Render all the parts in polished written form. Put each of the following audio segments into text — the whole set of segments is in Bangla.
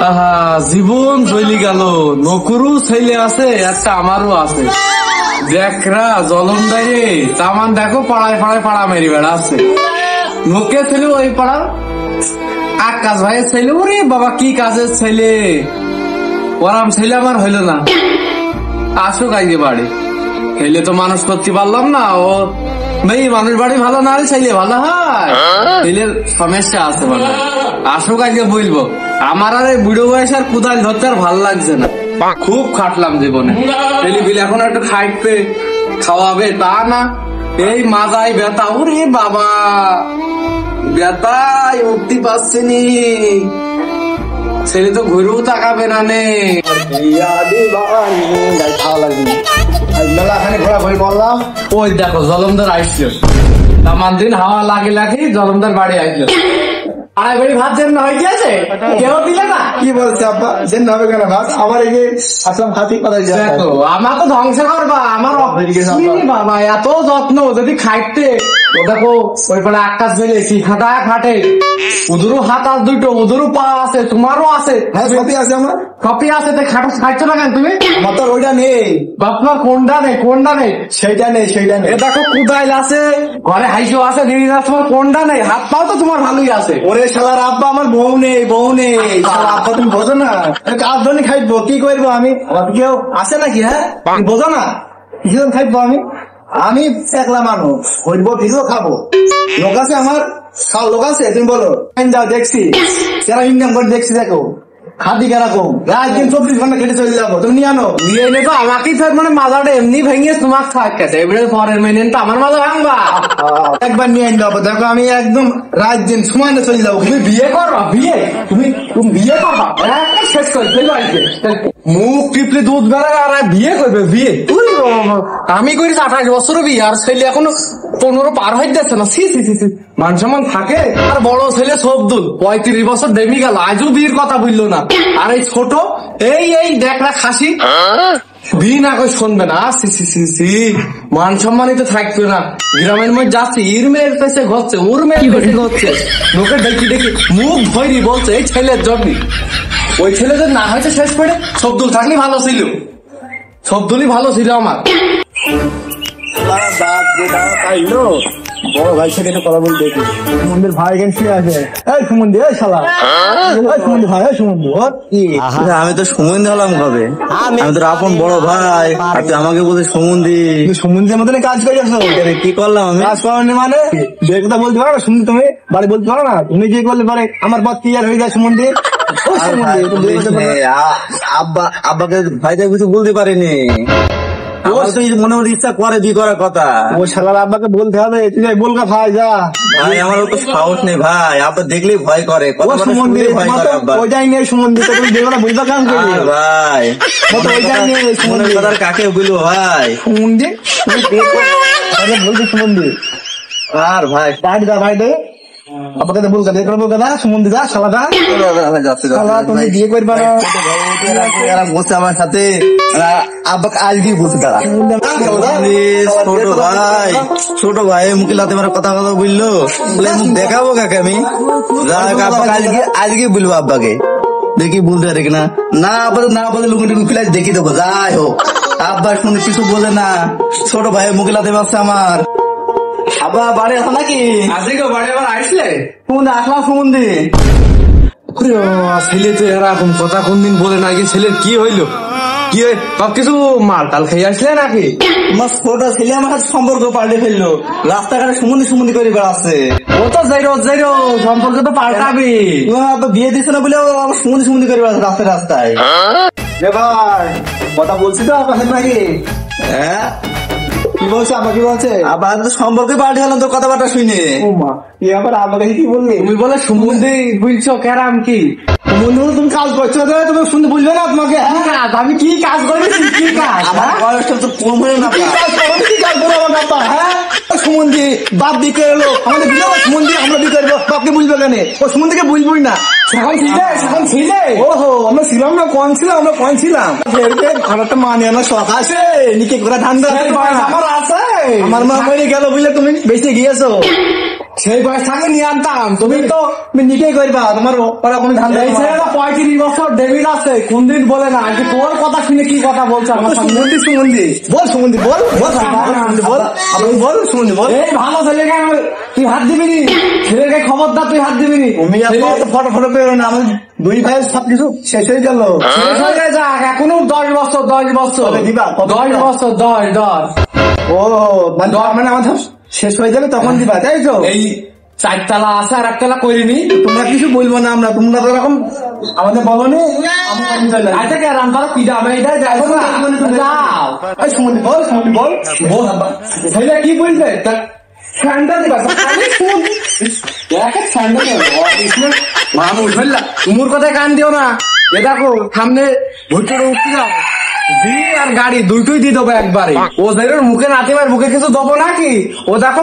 আহা জীবন চলি গেল। নকুরু ছেলে আছে একটা, আমারও আছে। দেখরা জলমদারে তামান দেখো পাড়ায় পাড়ায় পাড়া মেরি বেড়াচ্ছে। নোকে ছিল ওই পাড়া আকাশ ভাইয়ের ছেলে। ওরে বাবা কি কাজের ছেলে, ওরাম ছেলে আমার হইল না। আসুক আগে বাড়ি, খেলে তো মানুষ করতে পারলাম না। ও মেয়ে মানুষ বাড়ি ভালো না হলে ছেলে ভালো হয়, ছেলের সমস্যা আছে বলে। আসুক আগে বলবো। আমার আর এই বুড়ো বয়স আর কোদাল ধরতে আর ভালো লাগছে না। খুব খাটলাম জীবনে। ছেলে বিলে এখন একটু খাইতে খাওয়াবে তা না, এই মাজায় ব্যথা। ওরে বাবা ব্যথায় উঠতে পারছি নি। ছেলে তো ঘুরেও তাকাবে না নে। মেলাখানে ঘোরাঘুরি করলাম। ওই দেখো জলমদার আসলো। তামান দিন হাওয়া লাগে লাগে জলমদার বাড়ি আসলো। আড়াই বাড়ি ভাত যেন হয়ে গিয়েছে, কেউ দিলে না। কি বলছে আব্বা, যেন হবে কেন ভাত? আমার এই যে আসলাম হাতি কথা দেখো আমার তো ধ্বংস করবা। আমার বাবা এত যত্ন যদি খাইতে। ও দেখো ওই পাড়ে আকাশ ফেলে কি খাটায় খাটে। ওদেরও হাত আর দুটো, ওদেরও পা আছে, তোমারও আছে। হ্যাঁ কপি আছে আমার, কপি আছে। খাইছো না কেন তুমি? আমার তো ওইটা নেই। বাপমা কোনটা নেই? কোনটা নেই? সেইটা নেই, সেইটা নেই। এ দেখো কুদাইল আছে, ঘরে হাইসো আছে, দিদি তোমার কোনটা নেই? হাত পাও তো তোমার ভালোই আছে। ওরে শালার আব্বা আমার বউ নেই, বউ নেই। শালা আব্বা তুমি বোঝো না, কার জন্য খাইবো? কি করবো আমি? আমার কেউ আছে নাকি? হ্যাঁ তুমি বোঝো না কি খাইবো আমি? আমি একলা মানুষ, হইবো ভিজো খাবো। লোক আছে আমার, খাও লোক আছে। তুমি বলো যাও, দেখছি যারা ইনকাম করে দেখছি। দেখো খাদি কেরকম, রাত দিন 24 ঘন্টা কেটে চলে যাবো। তুমি নিয়ে আনো, নিয়ে এনে তো আমাকেই মানে মাজাটা এমনি ভেঙে তোমাকে খাওয়াচ্ছে। এবারে পরের মেনে তো আমার মাজা ভাঙবা। একবার নিয়ে আনতে হবে। দেখো আমি একদম রাত দিন সময় চলে যাবো। তুমি বিয়ে করবা? বিয়ে তুমি বিয়ে করবা? শেষ করে ফেলবো। মুখ টিপলে দুধ বেড়ায় আর বিয়ে করবে? বিয়ে আমি করেছি 28 বছর বিয়ে, আর ছেলে এখনো 15 পার হয়ে যাচ্ছে না। মান সম্মান থাকে? আর বড় ছেলে সবদুল 35 বছর দেমি গেল, আজও বিয়ের কথা বললো না। আর এই ছোট এই দেখরা খাসি বিয়ে না করে শুনবে না। মান সম্মানিত থাকবে না। গ্রামের মধ্যে যাচ্ছে, ইর মেয়ের পেছে ঘটছে, ওর মেয়ের পেছে ঘটছে। লোকে দেখি দেখি মুখ ভরি বলছে এই ছেলের জন্যই। ওই ছেলেদের না হয়েছে শেষ করে। সবদুল থাকলে ভালো ছিল, সবদুলই ভালো ছিল আমার। বড় ভাই সাথে কথা বলতে দেখি। সুমন্দির ভাই কেন শুয়ে আছে? এই সুমন্দি, এই শালা সুমন্দি ভাই, এই সুমন্দি আমি তো সুমন্দি হলাম কবে? আমি তো আপন বড় ভাই, আর তুই আমাকে বলছিস সুমন্দি। সুমন্দির মতন কাজ করে আসো। কি করলাম আমি? কাজ করেনি মানে যে কথা বলতে পারো না। শুনলি তুমি বাড়ি বলতে পারো না? তুমি যে করলে পারে আমার পথ ক্লিয়ার হয়ে যায়। সুমন্দি আব্বাকে ভাইটা কিছু বলতে পারিনি। মনে মনে ইচ্ছা করে বিয়ে করার কথা। ও শালার আব্বাকে বলতে হবে। তুই বলকা ভাই যা। ভাই আমার তো সাহস নেই ভাই, আব্বা দেখলেই ভয় করে। ওইটাই নেই সুমন্দি, তুমি দেখো বুঝবা কাজ করি ভাই। ওইটাই নেই সুমন্দি, কাকে বলবো ভাই? সুমন্দি বলছি সুমন্দি আর ভাই পার্টি দা ভাই দে আপনাকে বলকা দেখো বলকা সুমন্দি যা শালাদা। তুমি বিয়ে করবা না? বসে আমার সাথে আব্বাকে আজকে বসে তারা ছোট ভাই মুখে লাতে মারা কথা কথা বললো। মুখ দেখাবো কাকে আমি? আজকে বলবো আব্বাকে, দেখি বলতে পারে কিনা। না আবার না বলে লুকুটি ফিলাস দেখি দেবো। যাই হোক আব্বা শুনে কিছু বোঝে না। ছোট ভাই মুখে লাতে পারছে আমার। আব্বা বাড়ি আসো নাকি? আজকে বাড়ি আবার আসলে? কোন আসলাম সুমন্দি। ছেলে তো এরকম কথা কোনদিন বলে না। ছেলের কি হইলো? কি সব কিছু মাল টাল খেয়ে আসলে নাকি? আমার ছোট ছেলে আমার সাথে সম্পর্ক পাল্টে ফেললো। রাস্তাঘাটে সুমন্দি করে বেড়াচ্ছে। ও তো যাইরো সম্পর্ক তো পাল্টাবি। বিয়ে দিচ্ছে না বলে আমার সুমন্দি করে বেড়াচ্ছে রাস্তায় রাস্তায়। ভাই কথা বলছি তো আপনার নাকি? হ্যাঁ কি বলছে? আবার কি বলছে? আবার তো সম্পর্কে পাল্টে গেলাম তোর কথাবার্তা শুনে। আবার আমাকে কি বললি? তুমি বলে সুমন্দি বুঝছো কেরাম কি? তুমি কাজ করছো, তুমি শুনতে বুঝবে না তোমাকে? আমি কি কাজ করেছি? কি কাজ? আমার বয়সটা তো কম হয়ে না। কি কাজ করবো আমার বাবা? হ্যাঁ সুমন্দি বাপ দিকে এলো আমাদের বিয়ে। সুমন্দি আমরা বিয়ে করবো, বাপকে বুঝবে কেন? ও সুমন্দিকে বুঝবই না। এখন ছিলে ওহো আমরা ছিলাম না, কম ছিলাম, আমরা কম ছিলাম। আমার তো মানে আমার শখ আছে, নিকে করে ঠান্ডা আমার আছে। আমার মা মরে গেল বুঝলে, তুমি বেঁচে গিয়েছো। সেই বয়স থাকে নিয়ে আনতাম। তুমি তো তুমি নিজেই করবা, তোমার ওরা কোনো ধান এই ছেলেটা 35 বছর ডেভিড আছে, কোনদিন বলে না কি তোর কথা শুনে কি কথা বলছে আমার সামনে। সুমন্দি বল, সুমন্দি বল, বল বল, আপনি বল, সুমন্দি বল। এই ভালো ছেলেকে তুই হাত দিবি নি, ছেলেকে খবরদার তুই হাত দিবি নি। তুমি ফটো ফটো পেরো না, আমাদের দুই ভাইয়ের সবকিছু শেষ হয়ে গেল। শেষ হয়ে যায় যাক, এখনো 10 বছর দিবা? 10 বছর 10 ও মানে আমাদের শেষ হয়ে যাবে তখন দিবা, তাই তো? এই 4 তলা আছে আর 1 তলা করিনি। তোমরা কিছু বলবো না, আমরা তোমরা তো এরকম আমাদের বলনি। আচ্ছা কে রান্নার কি দাম এইটা যাবো না যাও। এই সুমন্দি বল, সুমন্দি বল, বল ছেলে কি বলবে তা স্যান্ডেল দিবা স্যান্ডেল মানুষ বললা তোমার কথায় কান দিও না। এ দেখো সামনে ভুট্টোর উঠতে যাও, জি আর গাড়ি দুইটাই দিয়ে দেবো একবারে। ও ধরো মুখে নাতিমার মুখে কিছু দেবো নাকি। ও দেখো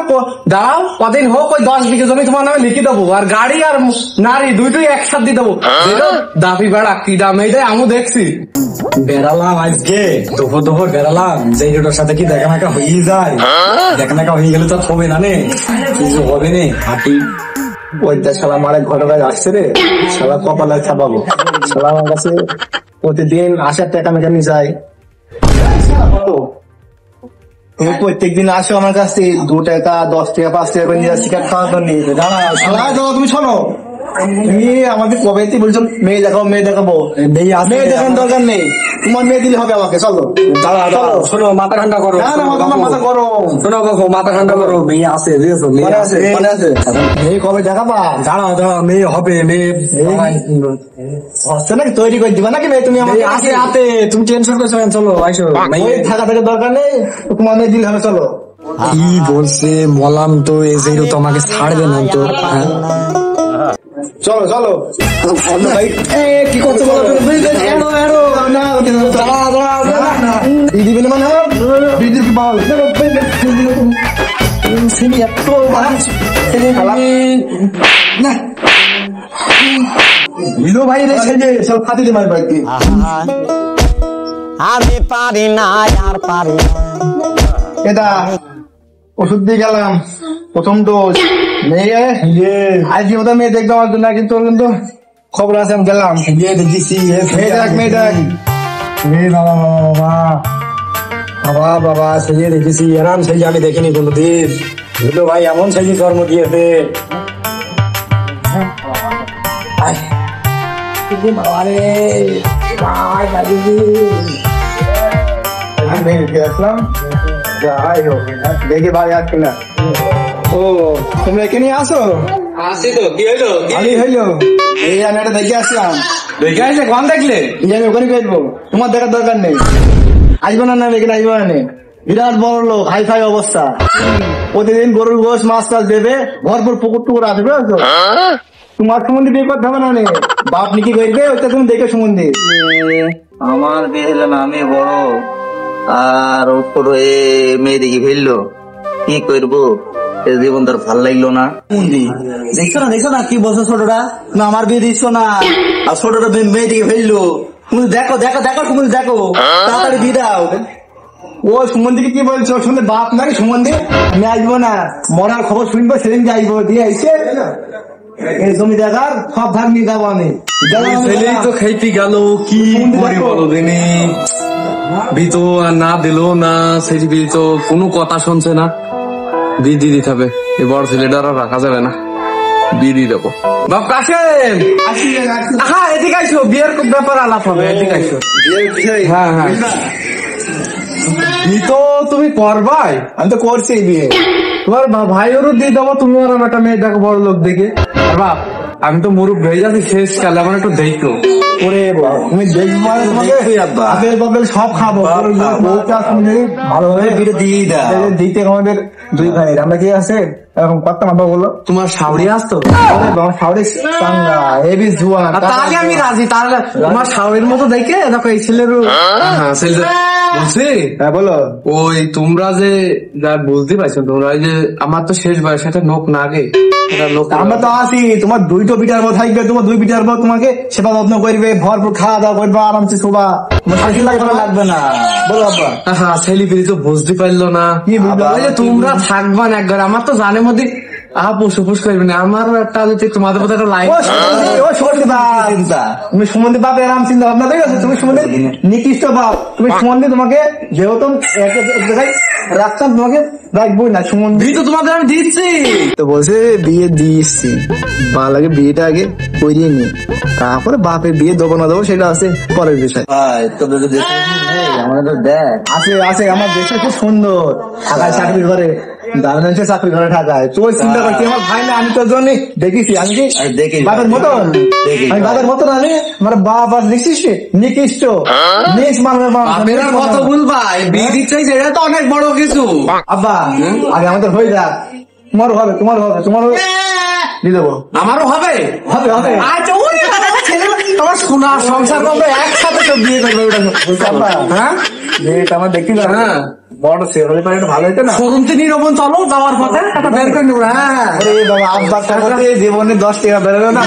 দাঁড়াও কদিন হোক ওই 10 বিঘে জমি তোমার নামে লিখে দেবো, আর গাড়ি আর নারী দুইটাই একসাথে দিয়ে দেবো। দাবি বেড়া কি দাম এইটাই আমি দেখছি। বেড়ালাম আজকে দুপুর বেড়ালাম, যে জোটার সাথে কি দেখা মেকা হয়ে যায়। দেখা মেকা হয়ে গেলে তো হবে না নে, কিছু হবে নে হাঁটি। ওইটা শালা মারে ঘরে ঘরে আসছে রে, শালা কপালে চাপাবো। শালা আমার কাছে প্রতিদিন 1000 টাকা মেকানি যায়। তুমি প্রত্যেকদিন আসো আমার কাছে 2 টাকা 10 টাকা 5 টাকা করে নিয়ে শিকার খাওয়ার জন্য। শালা দাও, তুমি শোনো, তুমি আমাকে কবেতে বলছো মেয়ে দেখাবো মেয়ে দেখাবো, মেয়ে দেখানোর দরকার নেই, তোমার মেয়ে দিলে হবে আমাকে। চলো শোনো, মাথা ঠান্ডা করো। মাথা করো, শোনো বাবু, মাথা ঠান্ডা করো। মেয়ে আছে বুঝেছো, মেয়ে আছে। মেয়ে কবে দেখাবা? দাঁড়াও মেয়ে হবে, মেয়ে হচ্ছে নাকি, তৈরি করে দিবা নাকি মেয়ে? তুমি আমাকে আছে হাতে, তুমি টেনশন করছো না। চলো আইসো, থাকা থেকে দরকার নেই, তোমার মেয়ে দিলে হবে। চলো। কি বলছে মলাম তো এই যে তোমাকে ছাড়বে না তো। চলো চলো ভাই, কি করছো বলো? দিদি মানে দিদির কি বল বিলো ভাই রে, সব খাতি দে মার ভাইকে। আমি পারি না আর পারি না। এটা ওষুধ দিয়ে গেলাম, প্রথম ডোজ। মেয়ে আজকে মতো মেয়ে দেখবে আমার জন্য, কিন্তু কিন্তু খবর আছে, আমি গেলাম। মেয়ে দেখ, মেয়ে দেখ। বাবা বাবা সেজে দেখেছি, এরাম সেজে আমি দেখিনি কোনোদিন। বুঝলো ভাই, এমন সেজে কর্ম দিয়েছে। আসলাম, যাই হোক দেখি ভাই আর কিনা। ও তোমরা এখানে আসো? আসি তো, কি হইলো? ভালোই হইলো। এই আমি একটা দেখে আসলাম। দেখে আসে কোন দেখলে? আমি ওখানে দেখবো, তোমার দেখার দরকার নেই। আসবো না, এখানে আসবো না। বিরাট বড় লোক, হাই ফাই অবস্থা। প্রতিদিন গরুর গোশ মাছ টাছ দেবে, ভরপুর পুকুর টুকুর আছে, বুঝছো? তোমার সম্বন্ধে বিয়ে করতে হবে না, বাপ নিকি করবে ওইটা তুমি দেখে সম্বন্ধে। আমার বিয়ে হলো না, আমি বড় আর ছোট হয়ে মেয়ে দেখি ফেললো, কি করবো? জীবন তার ভাল লাগলো না। দেখছো না কি বলছো ছোটরা, তুমি আমার বিয়ে দিচ্ছ না, আর ছোটরা মেয়ে দিকে ফেললো। তুমি দেখো দেখো দেখো, তুমি দেখো, তাড়াতাড়ি বিয়ে দাও। ও সুমন্দিকে কি বলছো? শুনলে বাপ নাকি সুমন্দি? আমি আসবো না, মরার খবর শুনবো সেদিন যাইবো। দিয়ে আইসে এই জমি দেখার সব ভাগ নিয়ে যাবো আমি। ছেলেই তো খাইতে গেল, কি করি বলো দিনে। বিতো আর না দিল না, সেই বিয়ে তো কোনো কথা শুনছে না। বিয়ে দিয়ে দিতে হবে, এই বড় ছেলেটার আর রাখা যাবে না, বিয়ে দিয়ে দেবো। বাপ কাশেম, হ্যাঁ এদিকে আইসো, বিয়ের ব্যাপার আলাপ হবে, এদিকে আইসো। হ্যাঁ হ্যাঁ, বিয়ে তো তুমি করবাই? আমি তো করছি বিয়ে। তোমার ভাইয়েরও দিয়ে দেবো, তুমি আর একটা মেয়ে দেখো বড় লোক দেখে। আর বাপ আমি তো মুরুব হয়ে যাচ্ছি শেষ কালে, আমার একটু দেখো। ওরে তুমি দেখবো, তোমাকে সব খাবো। ভালোভাবে বিয়ে দিয়ে দিতে আমাদের দুই ভাইয়ের। আমরা কি আছে এরকম করতাম, আমরা বলো। তোমার শাওরি আসতো? শাওরি চাঙ্গা হেভি জুয়া, তাহলে আমি রাজি। তাহলে তোমার শাওরির মতো দেখে দেখো এই ছেলেরও। হ্যাঁ ছেলে বলছি, হ্যাঁ বলো। ওই তোমরা যে যা বুঝতে পারছো, তোমরা যে আমার তো শেষ বয়স, একটা নোক না আগে লোক। আমরা তো আছি, তোমার দুইটো বিটার বউ থাকবে, তোমার দুই বিটার বউ তোমাকে সেবা যত্ন করবে, ভরপুর খাওয়া দাওয়া করবে, আরামসে শোবা, লাগবে না। বলো আব্বা। হ্যাঁ ছেলেপিলি তো বুঝতে পারলো না, কি বুঝলো? ওই যে তোমরা থাকবা না একবার, আমার তো জানের মধ্যে পুষ করবি না, আমারও একটা যদি তোমাদের মতো একটা লাইন। ও সত্যি বাপ, তুমি সুমন্দি বাপ এরকম চিন্তা ভাবনা দেখেছো? তুমি সুমন্দি নিকৃষ্ট বাপ, তুমি সুমন্দি তোমাকে যেহেতু এক জায়গায় রাখতাম, তোমাকে রাখবোই না সুমন্দি। তো তোমাদের আমি দিচ্ছি। তো বলছে বিয়ে দিয়েছি, ভালো লাগে বিয়েটা আগে করিয়ে নি, তারপরে বাপের বিয়ে দেবো না দেবো সেটা আছে পরের বিষয়। ভাই তোদের তো দেশে আমাদের তো দেখ আছে আছে, আমার দেশটা খুব সুন্দর, ঢাকায় চাকরি করে, গার্মেন্টসে চাকরি করে ঢাকায়। তুই চিন্তা করছি আমার ভাই না, আমি তোর জন্য দেখেছি, আমি কি দেখি বাপের মতন, আমি বাপের মতন আমি আমার বাপ আর দেখছিস নিকৃষ্ট নিজ মানবের আপনারা কত ভুলবাই, বিয়ে দিচ্ছে সেটা তো অনেক বড় কিছু। আব্বা আগে আমাদের হয়ে যাক, তোমারও হবে তোমারও হবে তোমারও দিয়ে দেবো। আমারও হবে হবে হবে। আচ্ছা ওরে বাবা, ছেলে আমার সোনা সংসার করবে, একসাথে সব বিয়ে করবে। ওটা বলছি আব্বা, হ্যাঁ বিয়েটা আমার দেখি না, হ্যাঁ বড় সে হলে পারে ভালো হতো না। সরুন্তি নিরবন চলো যাওয়ার পথে একটা বের করে নেবো। হ্যাঁ আরে বাবা, আব্বার টাকাতে জীবনে 10 টাকা বেরোবে না,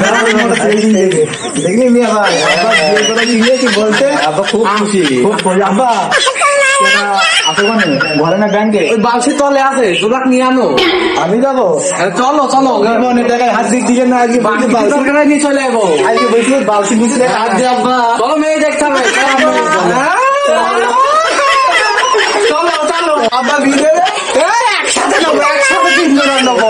দেখলি মিয়া ভাই, আব্বা বিয়ে করে নিয়ে কি বলছে, আব্বা খুব খুশি। খুব খুশি। আব্বা আছে মানে ঘরে না ব্যাংকে? ওই বালসির তলে আছে, দুলাখ নিয়ে আনো। আমি যাবো, চলো চলো, জীবনে টাকায় হাত দিকে না, আজকে বাকি বালতি দরকার নিয়ে চলে যাবো। আজকে বলছি বালতি নিচে দেখা হাত দিয়ে আব্বা, চলো মেয়ে দেখতে হবে। চলো চলো আব্বা বিয়ে দেবে, একসাথে নেবো, একসাথে 3 জন নেবো।